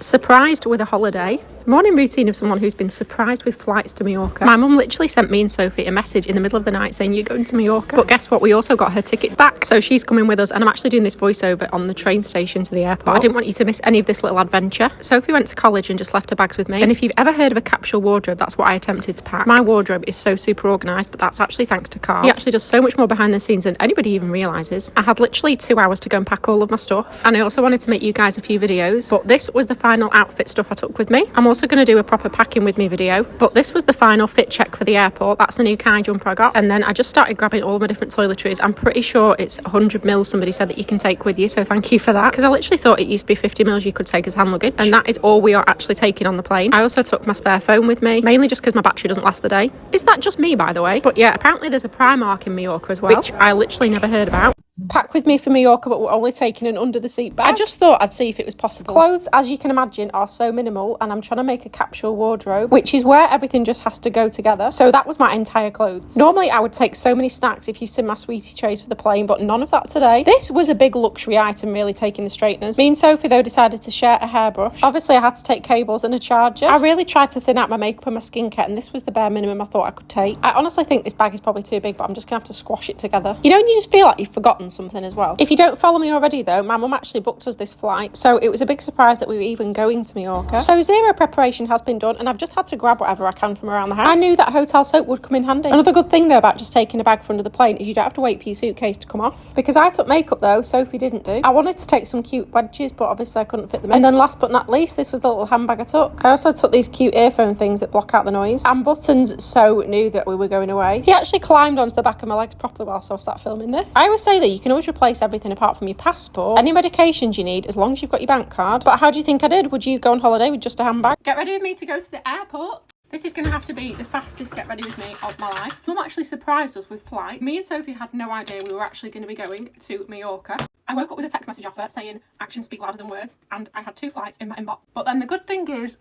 Surprised with a holiday. Morning routine of someone who's been surprised with flights to Mallorca. My mum literally sent me and Sophie a message in the middle of the night saying you're going to Mallorca. But guess what? We also got her tickets back. So she's coming with us and I'm actually doing this voiceover on the train station to the airport. I didn't want you to miss any of this little adventure. Sophie went to college and just left her bags with me. And if you've ever heard of a capsule wardrobe, that's what I attempted to pack. My wardrobe is so super organised, but that's actually thanks to Carl. He actually does so much more behind the scenes than anybody even realises. I had literally 2 hours to go and pack all of my stuff. And I also wanted to make you guys a few videos, but this was the final outfit stuff I took with me. I'm also going to do a proper packing with me video, but this was the final fit check for the airport. That's the new Kai jumper I got. And then I just started grabbing all of my different toiletries. I'm pretty sure it's 100 mils somebody said that you can take with you, so thank you for that, because I literally thought it used to be 50 mils you could take as hand luggage, and that is all we are actually taking on the plane. I also took my spare phone with me, mainly just because my battery doesn't last the day. Is that just me, by the way? But yeah, apparently there's a Primark in Mallorca as well, which I literally never heard about. Pack with me for Mallorca, but we're only taking an under the seat bag. I just thought I'd see if it was possible. Clothes, as you can imagine, are so minimal, and I'm trying to make a capsule wardrobe, which is where everything just has to go together. So that was my entire clothes. Normally I would take so many snacks if you've seen my sweetie trays for the plane, but none of that today. This was a big luxury item, really, taking the straighteners. Me and Sophie though decided to share a hairbrush. Obviously I had to take cables and a charger. I really tried to thin out my makeup and my skincare, and this was the bare minimum I thought I could take. I honestly think this bag is probably too big, but I'm just gonna have to squash it together. You know when you just feel like you've forgotten something as well? If you don't follow me already though, my mum actually booked us this flight, so it was a big surprise that we were even going to Mallorca. So zero preparation has been done, and I've just had to grab whatever I can from around the house. I knew that hotel soap would come in handy. Another good thing though about just taking a bag for under the plane is you don't have to wait for your suitcase to come off. Because I took makeup though, Sophie didn't do. I wanted to take some cute wedges, but obviously I couldn't fit them in. And then last but not least, this was the little handbag I took. I also took these cute earphone things that block out the noise. And Buttons so knew that we were going away. He actually climbed onto the back of my legs properly whilst I was sat filming this. I always say that you can always replace everything apart from your passport, any medications you need, as long as you've got your bank card. But how do you think I did? Would you go on holiday with just a handbag? Get ready with me to go to the airport. This is going to have to be the fastest get ready with me of my life. Mum actually surprised us with flight. Me and Sophie had no idea we were actually going to be going to Mallorca. I woke up with a text message off her saying actions speak louder than words, and I had 2 flights in my inbox. But then the good thing is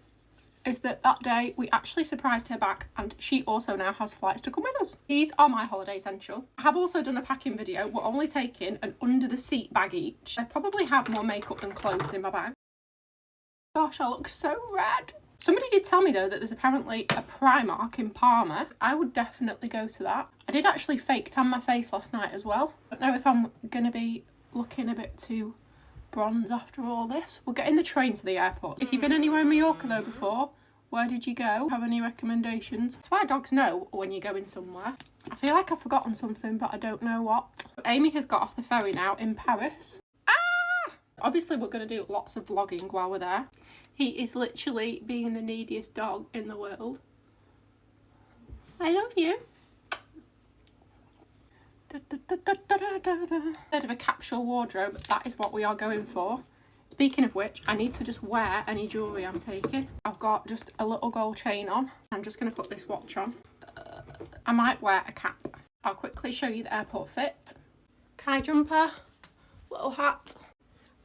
that day we actually surprised her back, and she also now has flights to come with us. These are my holiday essential. I have also done a packing video. We're only taking an under the seat bag each. I probably have more makeup than clothes in my bag. Gosh, I look so red. Somebody did tell me though that there's apparently a Primark in Palma. I would definitely go to that. I did actually fake tan my face last night as well. I don't know if I'm gonna be looking a bit too bronze after all this. We're getting the train to the airport. If you've been anywhere in Mallorca though before, where did you go? Have any recommendations? That's why dogs know when you're going somewhere. I feel like I've forgotten something, but I don't know what. Amy has got off the ferry now in Paris. Obviously we're going to do lots of vlogging while we're there. He is literally being the neediest dog in the world. I love you. Instead of a capsule wardrobe, that is what we are going for. Speaking of which, I need to just wear any jewellery I'm taking. I've got just a little gold chain on. I'm just going to put this watch on. I might wear a cap. I'll quickly show you the airport fit. Kai jumper, little hat.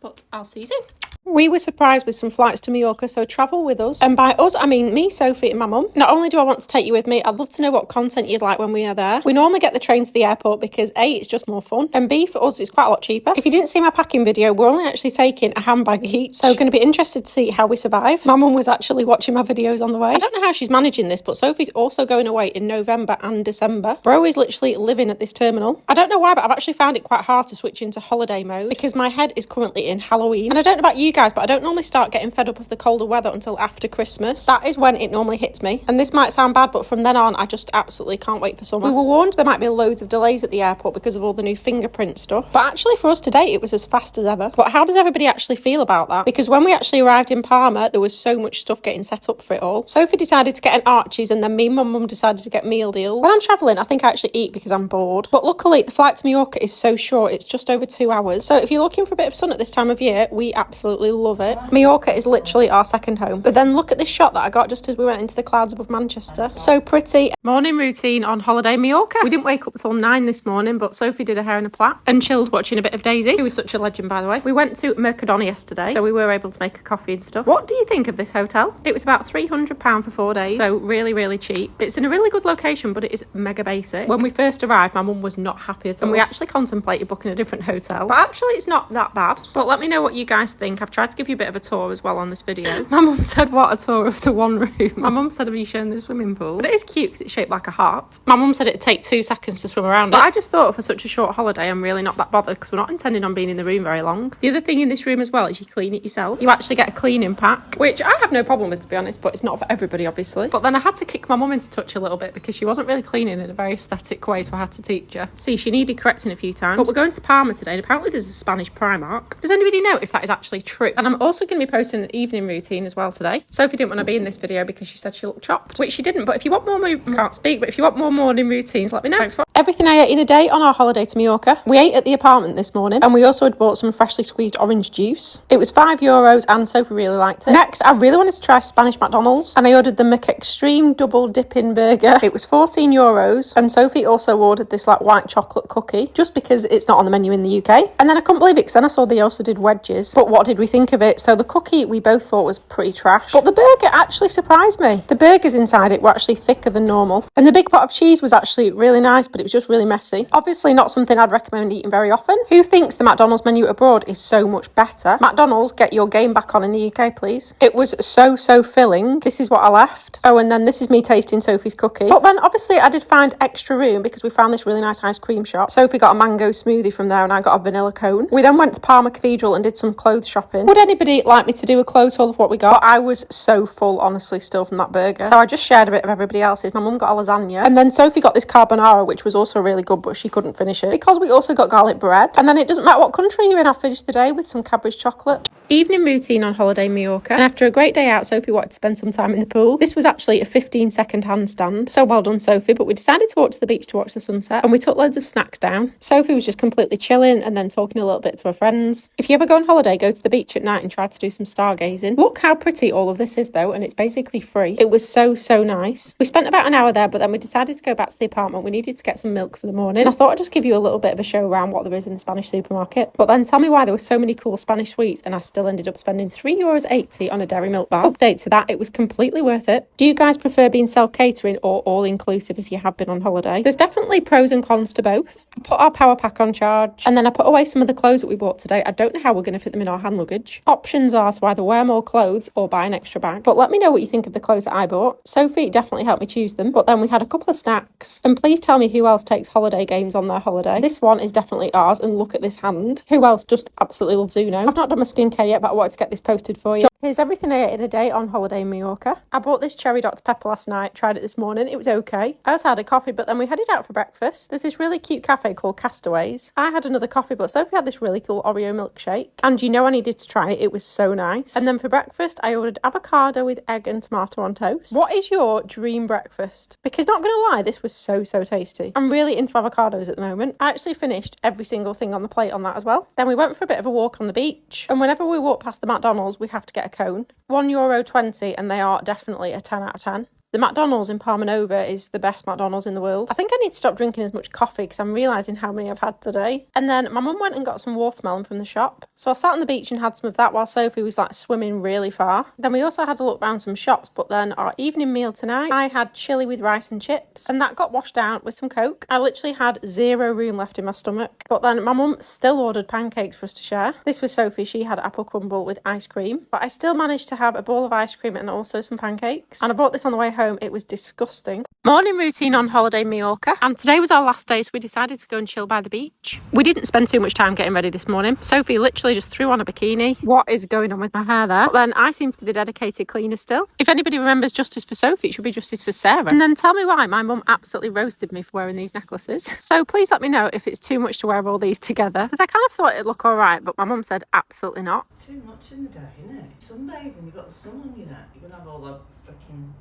But I'll see you soon. We were surprised with some flights to Mallorca, so travel with us. And by us, I mean me, Sophie and my mum. Not only do I want to take you with me, I'd love to know what content you'd like when we are there. We normally get the train to the airport because A, it's just more fun, and B, for us, it's quite a lot cheaper. If you didn't see my packing video, we're only actually taking a handbag each, so going to be interested to see how we survive. My mum was actually watching my videos on the way. I don't know how she's managing this, but Sophie's also going away in November and December. Bro is literally living at this terminal. I don't know why, but I've actually found it quite hard to switch into holiday mode because my head is currently in Halloween. And I don't know about you guys, but I don't normally start getting fed up of the colder weather until after Christmas. That is when it normally hits me. And this might sound bad, but from then on, I just absolutely can't wait for summer. We were warned there might be loads of delays at the airport because of all the new fingerprint stuff. But actually for us today, it was as fast as ever. But how does everybody actually feel about that? Because when we actually arrived in Palma, there was so much stuff getting set up for it all. Sophie decided to get an Archie's, and then me and my mum decided to get meal deals. When I'm travelling, I think I actually eat because I'm bored. But luckily, the flight to Mallorca is so short. It's just over 2 hours. So if you're looking for a bit of sun at this time of year, we absolutely love it. Mallorca is literally our second home. But then look at this shot that I got just as we went into the clouds above Manchester. So pretty. Morning routine on holiday Mallorca. We didn't wake up till 9 this morning, but Sophie did her hair in a plait and chilled watching a bit of Daisy, who was such a legend, by the way. We went to Mercadona yesterday, so we were able to make a coffee and stuff. What do you think of this hotel? It was about £300 for 4 days, so really, really cheap. It's in a really good location, but it is mega basic. When we first arrived, my mum was not happy at all. And we actually contemplated booking a different hotel, but actually it's not that bad. But let me know what you guys think. I've I've tried to give you a bit of a tour as well on this video. My mum said, what a tour of the one room. My mum said, have you shown the swimming pool? But it is cute because it's shaped like a heart. My mum said it'd take 2 seconds to swim around it. But I just thought for such a short holiday, I'm really not that bothered because we're not intending on being in the room very long. The other thing in this room as well is you clean it yourself. You actually get a cleaning pack, which I have no problem with, to be honest, but it's not for everybody, obviously. But then I had to kick my mum into touch a little bit because she wasn't really cleaning in a very aesthetic way, so I had to teach her. See, she needed correcting a few times. But we're going to Palma today, and apparently there's a Spanish Primark. Does anybody know if that is actually true? And I'm also going to be posting an evening routine as well today. Sophie didn't want to be in this video because she said she looked chopped, which she didn't. But if you want more, can't speak, but if you want more morning routines, let me know. Thanks for everything I ate in a day on our holiday to Mallorca. We ate at the apartment this morning, and we also had bought some freshly squeezed orange juice. It was €5, and Sophie really liked it. Next, I really wanted to try Spanish McDonald's, and I ordered the McExtreme double dipping burger. It was €14, and Sophie also ordered this like white chocolate cookie, just because it's not on the menu in the UK. And then I couldn't believe it, because then I saw they also did wedges. But what did we think of it? So the cookie we both thought was pretty trash, but the burger actually surprised me. The burgers inside it were actually thicker than normal, and the big pot of cheese was actually really nice, but it was just really messy. Obviously not something I'd recommend eating very often. Who thinks the McDonald's menu abroad is so much better? McDonald's, get your game back on in the UK, please. It was so filling. This is what I left. Oh, and then this is me tasting Sophie's cookie. But then obviously I did find extra room because we found this really nice ice cream shop. Sophie got a mango smoothie from there, and I got a vanilla cone. We then went to Palma Cathedral and did some clothes shopping. Would anybody like me to do a clothes haul of what we got? But I was so full, honestly, still from that burger. So I just shared a bit of everybody else's. My mum got a lasagna, and then Sophie got this carbonara, which was also really good, but she couldn't finish it because we also got garlic bread. And then it doesn't matter what country you're in, I finished the day with some Cadbury's chocolate. Evening routine on holiday Mallorca, and after a great day out, Sophie wanted to spend some time in the pool. This was actually a 15-second handstand, so well done, Sophie. But we decided to walk to the beach to watch the sunset, and we took loads of snacks down. Sophie was just completely chilling and then talking a little bit to her friends. If you ever go on holiday, go to the beach at night and try to do some stargazing. Look how pretty all of this is though, and it's basically free. It was so nice. We spent about an hour there, but then we decided to go back to the apartment. We needed to get some milk for the morning. I thought I'd just give you a little bit of a show around what there is in the Spanish supermarket. But then tell me why there were so many cool Spanish sweets, and I still ended up spending €3.80 on a dairy milk bar. Update to that, it was completely worth it. Do you guys prefer being self-catering or all-inclusive if you have been on holiday? There's definitely pros and cons to both. I put our power pack on charge, and then I put away some of the clothes that we bought today. I don't know how we're going to fit them in our hand luggage. Options are to either wear more clothes or buy an extra bag. But let me know what you think of the clothes that I bought. Sophie definitely helped me choose them, but then we had a couple of snacks. And please tell me who else takes holiday games on their holiday. This one is definitely ours, and look at this hand. Who else just absolutely loves Uno? I've not done my skincare yet, but I wanted to get this posted for you. Here's everything I ate in a day on holiday in Mallorca. I bought this cherry Dr Pepper last night, tried it this morning, it was okay. I also had a coffee, but then we headed out for breakfast. There's this really cute cafe called Castaways. I had another coffee, but Sophie had this really cool Oreo milkshake, and you know I needed to try it, it was so nice. And then for breakfast, I ordered avocado with egg and tomato on toast. What is your dream breakfast? Because not gonna lie, this was so tasty. I'm really into avocados at the moment. I actually finished every single thing on the plate on that as well. Then we went for a bit of a walk on the beach, and whenever we walk past the McDonald's, we have to get a cone. €1.20, and they are definitely a 10 out of 10. The McDonald's in Palma Nova is the best McDonald's in the world. I think I need to stop drinking as much coffee because I'm realising how many I've had today. And then my mum went and got some watermelon from the shop. So I sat on the beach and had some of that while Sophie was like swimming really far. Then we also had a look around some shops, but then our evening meal tonight, I had chili with rice and chips, and that got washed out with some Coke. I literally had 0 room left in my stomach. But then my mum still ordered pancakes for us to share. This was Sophie, she had apple crumble with ice cream. But I still managed to have a bowl of ice cream and also some pancakes. And I bought this on the way home, it was disgusting. Morning routine on holiday Mallorca, and today was our last day, so we decided to go and chill by the beach. We didn't spend too much time getting ready this morning. Sophie literally just threw on a bikini. What is going on with my hair there? But then I seem to be the dedicated cleaner still. If anybody remembers justice for Sophie, it should be justice for Sarah. And then tell me why my mum absolutely roasted me for wearing these necklaces. So please let me know if it's too much to wear all these together, because I kind of thought it'd look all right, but my mum said absolutely not. Too much in the day, isn't it? Sunbathing, you've got the sun on your neck, you're gonna have all the freaking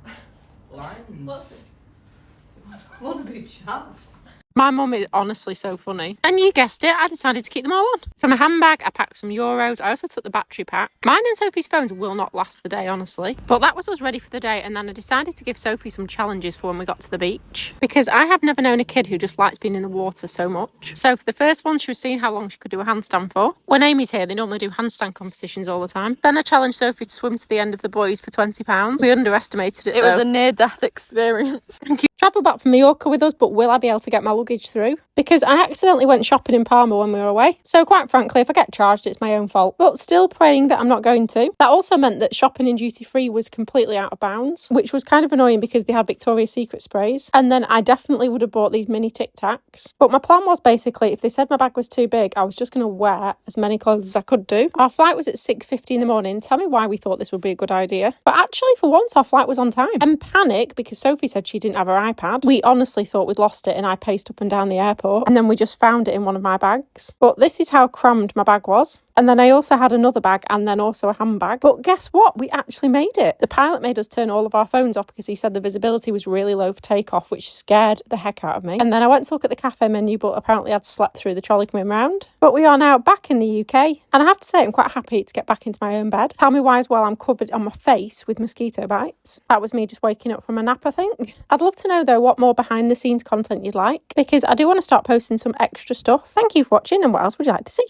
lines. What a big shaft. My mum is honestly so funny. And you guessed it, I decided to keep them all on. For my handbag, I packed some euros. I also took the battery pack. Mine and Sophie's phones will not last the day, honestly. But that was us ready for the day, and then I decided to give Sophie some challenges for when we got to the beach. Because I have never known a kid who just likes being in the water so much. So for the first one, she was seeing how long she could do a handstand for. When Amy's here, they normally do handstand competitions all the time. Then I challenged Sophie to swim to the end of the buoys for £20. We underestimated it, It was a near-death experience. Thank you. Travel back from Majorca with us, but will I be able to get my luggage through? because I accidentally went shopping in Palma when we were away. So quite frankly, if I get charged, it's my own fault. But still praying that I'm not going to. That also meant that shopping in duty free was completely out of bounds, which was kind of annoying because they had Victoria's Secret sprays. And then I definitely would have bought these mini Tic Tacs. But my plan was basically, if they said my bag was too big, I was just going to wear as many clothes as I could do. Our flight was at 6:50 in the morning. Tell me why we thought this would be a good idea. But actually, for once, our flight was on time. And panic, because Sophie said she didn't have her iPad. We honestly thought we'd lost it and I paced up and down the airport. And then we just found it in one of my bags. But this is how crammed my bag was. And then I also had another bag and then also a handbag. But guess what? We actually made it. The pilot made us turn all of our phones off because he said the visibility was really low for takeoff, which scared the heck out of me. And then I went to look at the cafe menu, but apparently I'd slept through the trolley coming round. But we are now back in the UK. And I have to say, I'm quite happy to get back into my own bed. Tell me why as well I'm covered on my face with mosquito bites. That was me just waking up from a nap, I think. I'd love to know, though, what more behind the scenes content you'd like, because I do want to start posting some extra stuff. Thank you for watching, and what else would you like to see?